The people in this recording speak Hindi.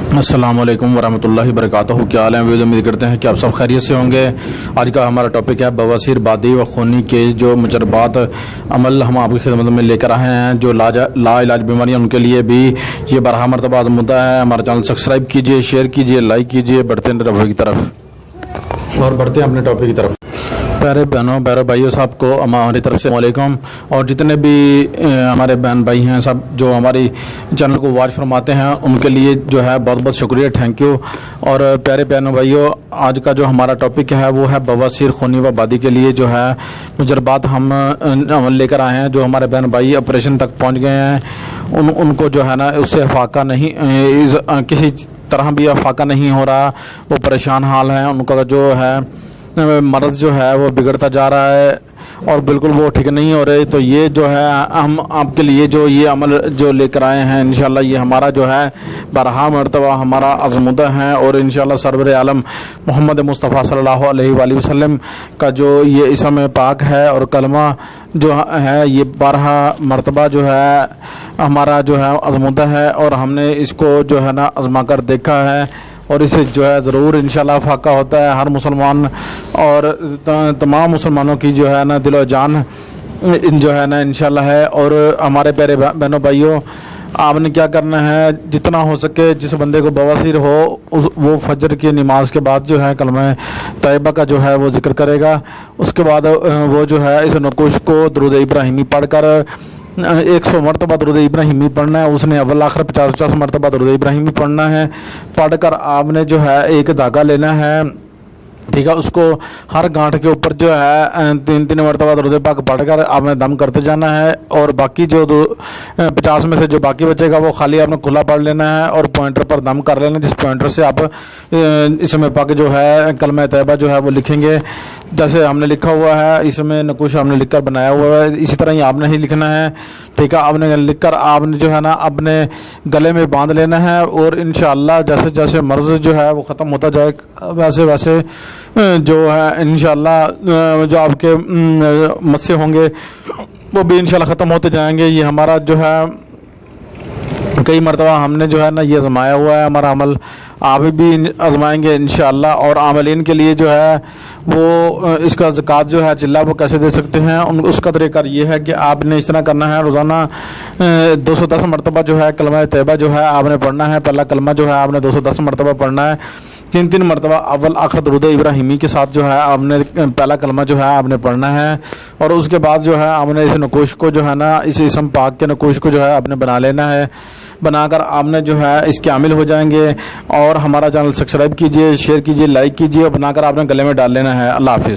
अस्सलाम वालेकुम वरहमतुल्लाहि वबरकातुहू। क्या हाल है? वीडियो उम्मीद करते हैं कि आप सब खैरियत से होंगे। आज का हमारा टॉपिक है बवासीर, बादी व खूनी के जो मुजरबात अमल हम आपकी खिदमत में लेकर आए हैं। जो ला इलाज बीमारियाँ उनके लिए भी ये बारहा मरतबा मुद्दा है। हमारा चैनल सब्सक्राइब कीजिए, शेयर कीजिए, लाइक कीजिए। बढ़ते हैं टॉपिक की तरफ और बढ़ते हैं अपने टॉपिक की तरफ। प्यारे बहनों, प्यारे भाइयों, साहब को हमारी तरफ से वालेकुम। और जितने भी हमारे बहन भाई हैं, सब जो हमारी चैनल को वॉच फरमाते हैं, उनके लिए जो है बहुत बहुत शुक्रिया, थैंक यू। और प्यारे बहनों भाइयों, आज का जो हमारा टॉपिक है वो है बवासीर, खूनी व बादी के लिए जो है मुजरबात हम लेकर आए हैं। जो हमारे बहन भाई ऑपरेशन तक पहुँच गए हैं, उनको जो है ना उससे फाका नहीं, किसी तरह भी फाका नहीं हो रहा, वो परेशान हाल है। उनका जो है मर्ज जो है वो बिगड़ता जा रहा है और बिल्कुल वो ठीक नहीं हो रहे। तो ये जो है हम आपके लिए जो ये अमल जो लेकर आए हैं, इंशाल्लाह ये हमारा जो है बारहा मरतबा हमारा अज़मुदा है। और इंशाल्लाह सरवर आलम मोहम्मद मुस्तफ़ा सल्लल्लाहु अलैहि वसल्लम का जो ये इसम पाक है और कलमा जो है, ये बारहा मरतबा जो है हमारा जो है अज़मुदा है। और हमने इसको जो है ना आज़मा कर देखा है और इसे जो है ज़रूर इंशाल्लाह फाका होता है। हर मुसलमान और तमाम मुसलमानों की जो है ना दिलो जान जो है ना इंशाल्लाह है। और हमारे प्यारे बहनों भाइयों, आपने क्या करना है, जितना हो सके जिस बंदे को बवासीर हो वो फजर की नमाज के बाद जो है कलमा तैयबा का जो है वो जिक्र करेगा। उसके बाद वो जो है इस नकुश को दुरूद इब्राहिमी पढ़कर 100 मरतबा दुरूद इब्राहिमी पढ़ना है। उसने अव्वल आखिर 50-50 मरतबा दुरूद इब्राहिमी पढ़ना है। पढ़कर आपने जो है एक धागा लेना है, ठीक है। उसको हर गांठ के ऊपर जो है 3-3 मरतबा दुरूद पाक पढ़कर आपने दम करते जाना है। और बाकी जो 50 में से जो बाकी बचेगा वो खाली आपने खुला पढ़ लेना है और पॉइंटर पर दम कर लेना, जिस पॉइंटर से आप इसमें पाक जो है कलमा तैयबा जो है वो लिखेंगे। जैसे हमने लिखा हुआ है, इसमें नकुश हमने लिखकर बनाया हुआ है, इसी तरह ही आपने ही लिखना है, ठीक है। आपने लिखकर आपने जो है ना अपने गले में बांध लेना है। और इंशाअल्लाह जैसे जैसे मर्ज़ जो है वो ख़त्म होता जाए, वैसे वैसे जो है इंशाअल्लाह जो आपके मस्से होंगे वो भी इंशाअल्लाह ख़त्म होते जाएंगे। ये हमारा जो है कई मरतबा हमने जो है ना ये आजमाया हुआ है। हमारा अमल आप भी आजमाएंगे इंशाअल्लाह। और आमलीन के लिए जो है वो इसका ज़कात जो है चिल्ला वो कैसे दे सकते हैं, उसका तरीका ये है कि आपने इस तरह करना है, रोज़ाना 210 मरतबा जो है कलमा तैयबा जो है आपने पढ़ना है। पहला कलमा जो है आपने 210 मरतबा पढ़ना है, 3-3 मरतबा अव्वल आखिर दुरूद इब्राहिमी के साथ जो है आपने पहला कलमा जो है आपने पढ़ना है। और उसके बाद जो है आपने इस नकोश को जो है ना इस इसम पाक के नकोश को जो है आपने बना लेना है। बनाकर आपने जो है इसके आमिल हो जाएंगे। और हमारा चैनल सब्सक्राइब कीजिए, शेयर कीजिए, लाइक कीजिए और बनाकर आपने गले में डाल लेना है। अल्लाह हाफिज़।